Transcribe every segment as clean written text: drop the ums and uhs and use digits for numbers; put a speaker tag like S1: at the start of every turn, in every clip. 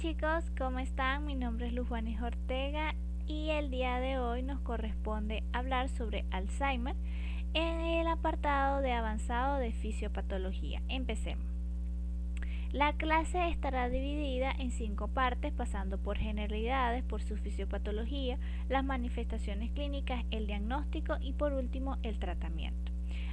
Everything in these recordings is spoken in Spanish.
S1: Chicos, ¿cómo están? Mi nombre es Luz Juanes Ortega y el día de hoy nos corresponde hablar sobre Alzheimer en el apartado de avanzado de fisiopatología. Empecemos. La clase estará dividida en 5 partes, pasando por generalidades, por su fisiopatología, las manifestaciones clínicas, el diagnóstico y por último el tratamiento.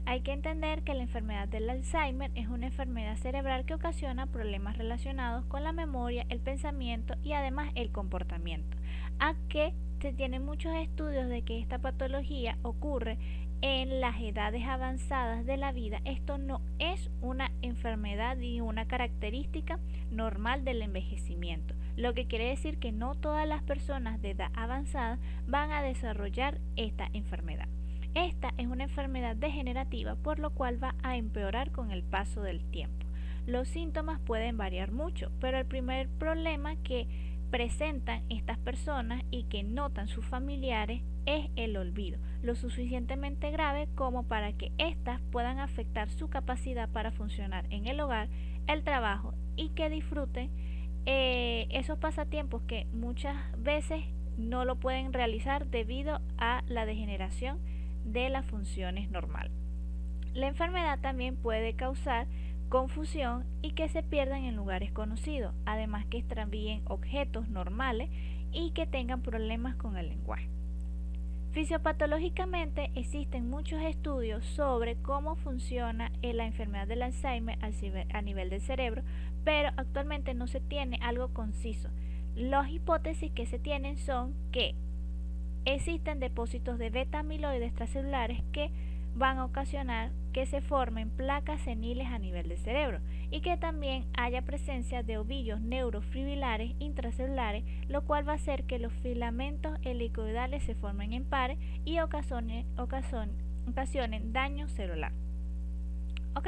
S1: Hay que entender que la enfermedad del Alzheimer es una enfermedad cerebral que ocasiona problemas relacionados con la memoria, el pensamiento y además el comportamiento. A que se tienen muchos estudios de que esta patología ocurre en las edades avanzadas de la vida. Esto no es una enfermedad ni una característica normal del envejecimiento, lo que quiere decir que no todas las personas de edad avanzada van a desarrollar esta enfermedad. Esta es una enfermedad degenerativa, por lo cual va a empeorar con el paso del tiempo. Los síntomas pueden variar mucho, pero el primer problema que presentan estas personas y que notan sus familiares es el olvido, lo suficientemente grave como para que éstas puedan afectar su capacidad para funcionar en el hogar, el trabajo y que disfruten esos pasatiempos que muchas veces no lo pueden realizar debido a la degeneración de las funciones normales. La enfermedad también puede causar confusión y que se pierdan en lugares conocidos, además que extravíen objetos normales y que tengan problemas con el lenguaje. Fisiopatológicamente existen muchos estudios sobre cómo funciona la enfermedad del Alzheimer a nivel del cerebro, pero actualmente no se tiene algo conciso. Las hipótesis que se tienen son que existen depósitos de beta-amiloides extracelulares que van a ocasionar que se formen placas seniles a nivel del cerebro y que también haya presencia de ovillos neurofibrilares intracelulares, lo cual va a hacer que los filamentos helicoidales se formen en pares y ocasionen daño celular. ¿Ok?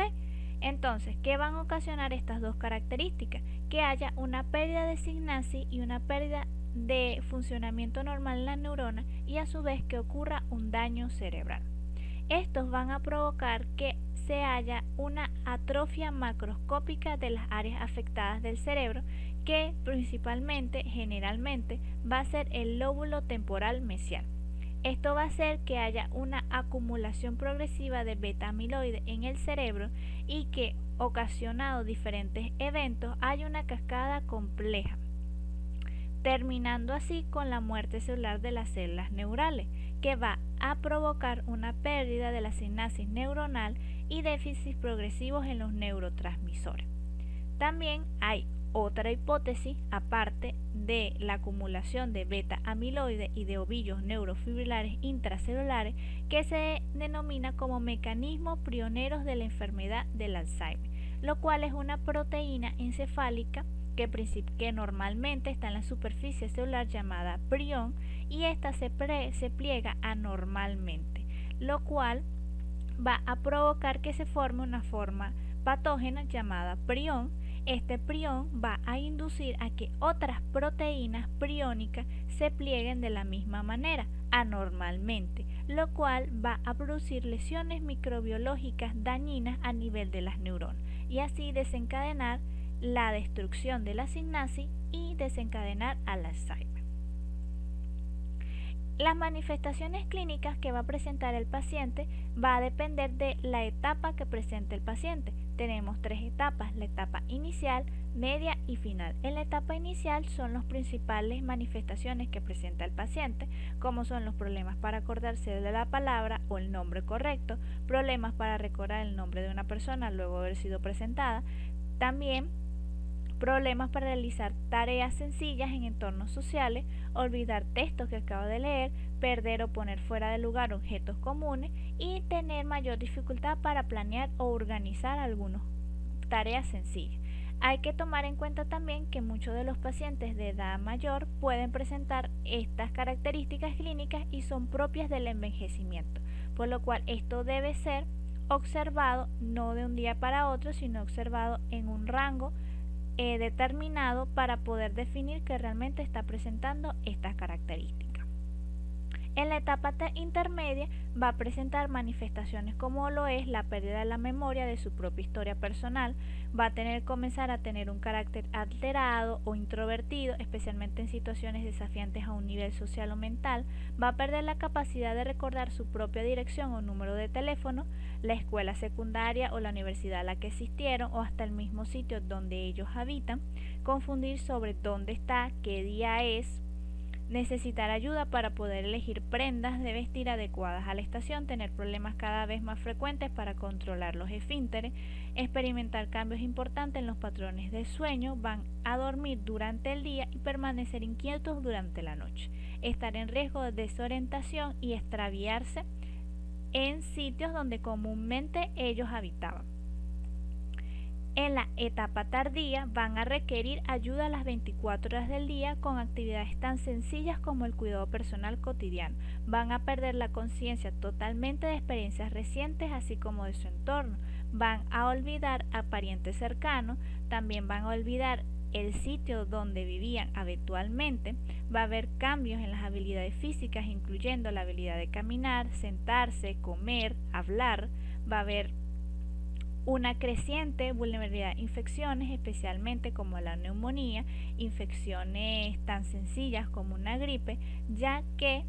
S1: Entonces, ¿qué van a ocasionar estas dos características? Que haya una pérdida de sinapsis y una pérdida de funcionamiento normal en la neurona y a su vez que ocurra un daño cerebral. Estos van a provocar que se haya una atrofia macroscópica de las áreas afectadas del cerebro, que principalmente, generalmente, va a ser el lóbulo temporal mesial. Esto va a hacer que haya una acumulación progresiva de beta-amiloide en el cerebro y que, ocasionado diferentes eventos, haya una cascada compleja, terminando así con la muerte celular de las células neurales, que va a provocar una pérdida de la sinapsis neuronal y déficits progresivos en los neurotransmisores. También hay otra hipótesis, aparte de la acumulación de beta-amiloide y de ovillos neurofibrilares intracelulares, que se denomina como mecanismos pioneros de la enfermedad del Alzheimer, lo cual es una proteína encefálica que normalmente está en la superficie celular llamada prión, y esta se pliega anormalmente, lo cual va a provocar que se forme una forma patógena llamada prión. Este prión va a inducir a que otras proteínas priónicas se plieguen de la misma manera, anormalmente, lo cual va a producir lesiones microbiológicas dañinas a nivel de las neuronas y así desencadenar la destrucción de la sinapsis y desencadenar al Alzheimer. Las manifestaciones clínicas que va a presentar el paciente va a depender de la etapa que presente el paciente. Tenemos 3 etapas: la etapa inicial, media y final. En la etapa inicial son las principales manifestaciones que presenta el paciente, como son los problemas para acordarse de la palabra o el nombre correcto, problemas para recordar el nombre de una persona luego de haber sido presentada, también problemas para realizar tareas sencillas en entornos sociales, olvidar textos que acabo de leer, perder o poner fuera de lugar objetos comunes y tener mayor dificultad para planear o organizar algunas tareas sencillas. Hay que tomar en cuenta también que muchos de los pacientes de edad mayor pueden presentar estas características clínicas y son propias del envejecimiento, por lo cual esto debe ser observado no de un día para otro, sino observado en un rango determinado para poder definir que realmente está presentando estas características. En la etapa intermedia va a presentar manifestaciones como lo es la pérdida de la memoria de su propia historia personal, va a comenzar a tener un carácter alterado o introvertido, especialmente en situaciones desafiantes a un nivel social o mental, va a perder la capacidad de recordar su propia dirección o número de teléfono, la escuela secundaria o la universidad a la que asistieron o hasta el mismo sitio donde ellos habitan, confundir sobre dónde está, qué día es, necesitar ayuda para poder elegir prendas de vestir adecuadas a la estación, tener problemas cada vez más frecuentes para controlar los esfínteres, experimentar cambios importantes en los patrones de sueño, van a dormir durante el día y permanecer inquietos durante la noche, estar en riesgo de desorientación y extraviarse en sitios donde comúnmente ellos habitaban. En la etapa tardía van a requerir ayuda a las 24 horas del día con actividades tan sencillas como el cuidado personal cotidiano. Van a perder la conciencia totalmente de experiencias recientes así como de su entorno. Van a olvidar a parientes cercanos, también van a olvidar el sitio donde vivían habitualmente. Va a haber cambios en las habilidades físicas incluyendo la habilidad de caminar, sentarse, comer, hablar. Va a haber una creciente vulnerabilidad a infecciones, especialmente como la neumonía, infecciones tan sencillas como una gripe, ya que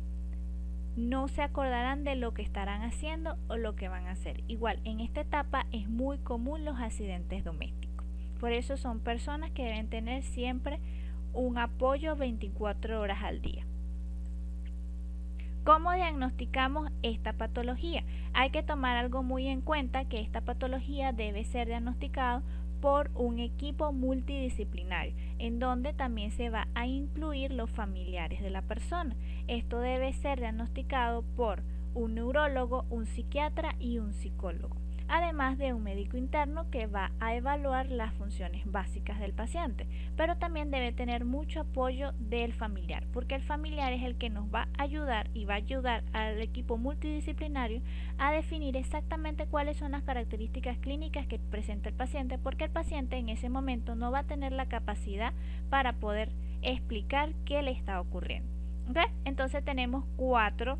S1: no se acordarán de lo que estarán haciendo o lo que van a hacer. Igual, en esta etapa es muy común los accidentes domésticos. Por eso son personas que deben tener siempre un apoyo 24 horas al día. ¿Cómo diagnosticamos esta patología? Hay que tomar algo muy en cuenta, que esta patología debe ser diagnosticada por un equipo multidisciplinario, en donde también se va a incluir los familiares de la persona. Esto debe ser diagnosticado por un neurólogo, un psiquiatra y un psicólogo, además de un médico interno que va a evaluar las funciones básicas del paciente, pero también debe tener mucho apoyo del familiar, porque el familiar es el que nos va a ayudar y va a ayudar al equipo multidisciplinario a definir exactamente cuáles son las características clínicas que presenta el paciente, porque el paciente en ese momento no va a tener la capacidad para poder explicar qué le está ocurriendo. ¿Okay? Entonces tenemos 4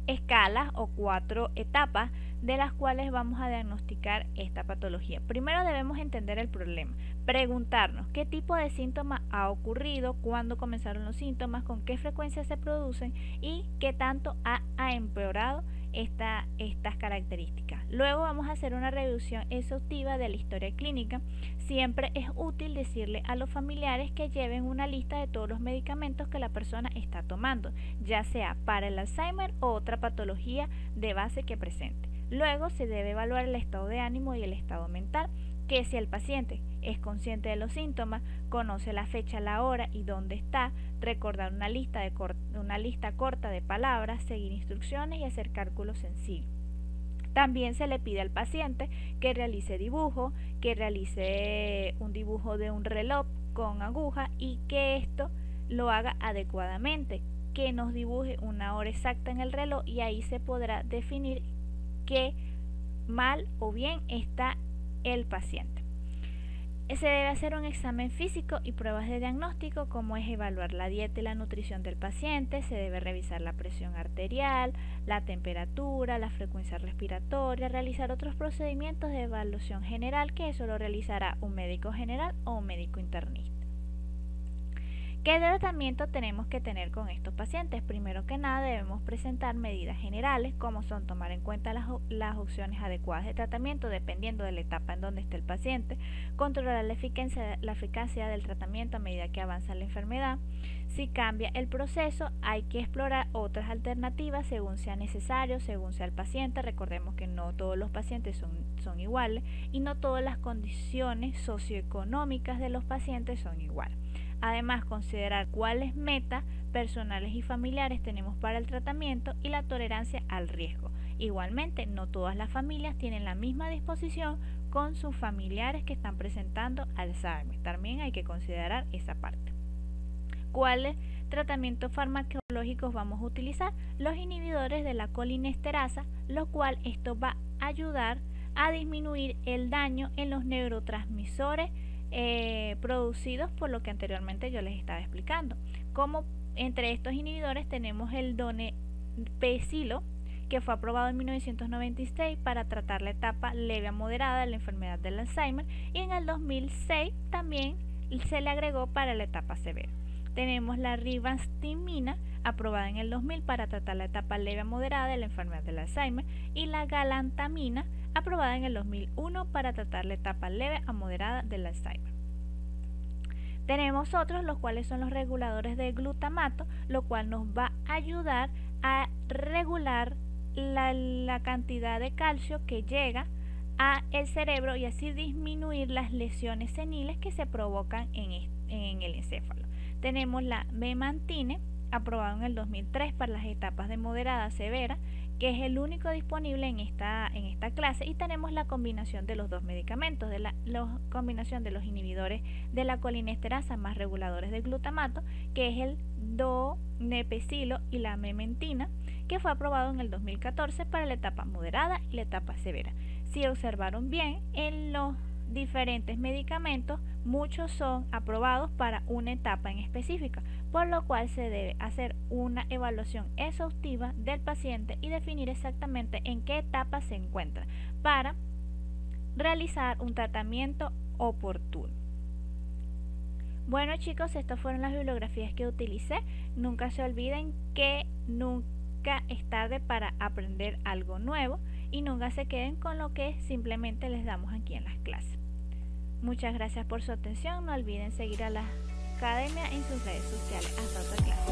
S1: escalas o 4 etapas de las cuales vamos a diagnosticar esta patología. Primero debemos entender el problema, preguntarnos qué tipo de síntomas ha ocurrido, cuándo comenzaron los síntomas, con qué frecuencia se producen y qué tanto ha empeorado estas características. Luego vamos a hacer una revisión exhaustiva de la historia clínica. Siempre es útil decirle a los familiares que lleven una lista de todos los medicamentos que la persona está tomando, ya sea para el Alzheimer o otra patología de base que presente. Luego se debe evaluar el estado de ánimo y el estado mental, que si el paciente es consciente de los síntomas, conoce la fecha, la hora y dónde está, recordar una lista corta de palabras, seguir instrucciones y hacer cálculos sencillos. También se le pide al paciente que realice dibujo, que realice un dibujo de un reloj con aguja y que esto lo haga adecuadamente, que nos dibuje una hora exacta en el reloj y ahí se podrá definir qué mal o bien está el paciente. Se debe hacer un examen físico y pruebas de diagnóstico, como es evaluar la dieta y la nutrición del paciente. Se debe revisar la presión arterial, la temperatura, la frecuencia respiratoria, realizar otros procedimientos de evaluación general, que eso lo realizará un médico general o un médico internista. ¿Qué tratamiento tenemos que tener con estos pacientes? Primero que nada debemos presentar medidas generales, como son tomar en cuenta las opciones adecuadas de tratamiento dependiendo de la etapa en donde esté el paciente, controlar la eficacia del tratamiento a medida que avanza la enfermedad. Si cambia el proceso, hay que explorar otras alternativas según sea necesario, según sea el paciente. Recordemos que no todos los pacientes son iguales y no todas las condiciones socioeconómicas de los pacientes son iguales. Además, considerar cuáles metas personales y familiares tenemos para el tratamiento y la tolerancia al riesgo. Igualmente, no todas las familias tienen la misma disposición con sus familiares que están presentando Alzheimer. También hay que considerar esa parte. ¿Cuáles tratamientos farmacológicos vamos a utilizar? Los inhibidores de la colinesterasa, lo cual esto va a ayudar a disminuir el daño en los neurotransmisores producidos por lo que anteriormente yo les estaba explicando. Como entre estos inhibidores tenemos el Pesilo, que fue aprobado en 1996 para tratar la etapa leve a moderada de la enfermedad del Alzheimer, y en el 2006 también se le agregó para la etapa severa. Tenemos la ribastimina, aprobada en el 2000 para tratar la etapa leve a moderada de la enfermedad del Alzheimer, y la galantamina, aprobada en el 2001 para tratar la etapa leve a moderada del Alzheimer. Tenemos otros, los cuales son los reguladores de glutamato, lo cual nos va a ayudar a regular la cantidad de calcio que llega a el cerebro y así disminuir las lesiones seniles que se provocan en el encéfalo. Tenemos la memantine, aprobado en el 2003 para las etapas de moderada a severa, que es el único disponible en esta clase, y tenemos la combinación de los dos medicamentos, la combinación de los inhibidores de la colinesterasa más reguladores de glutamato, que es el donepezilo y la mementina, que fue aprobado en el 2014 para la etapa moderada y la etapa severa. Si observaron bien, en los diferentes medicamentos, muchos son aprobados para una etapa en específica, por lo cual se debe hacer una evaluación exhaustiva del paciente y definir exactamente en qué etapa se encuentra para realizar un tratamiento oportuno. Bueno chicos, estas fueron las bibliografías que utilicé. Nunca se olviden que nunca es tarde para aprender algo nuevo y nunca se queden con lo que simplemente les damos aquí en las clases. Muchas gracias por su atención. No olviden seguir a la academia en sus redes sociales. Hasta otra clase.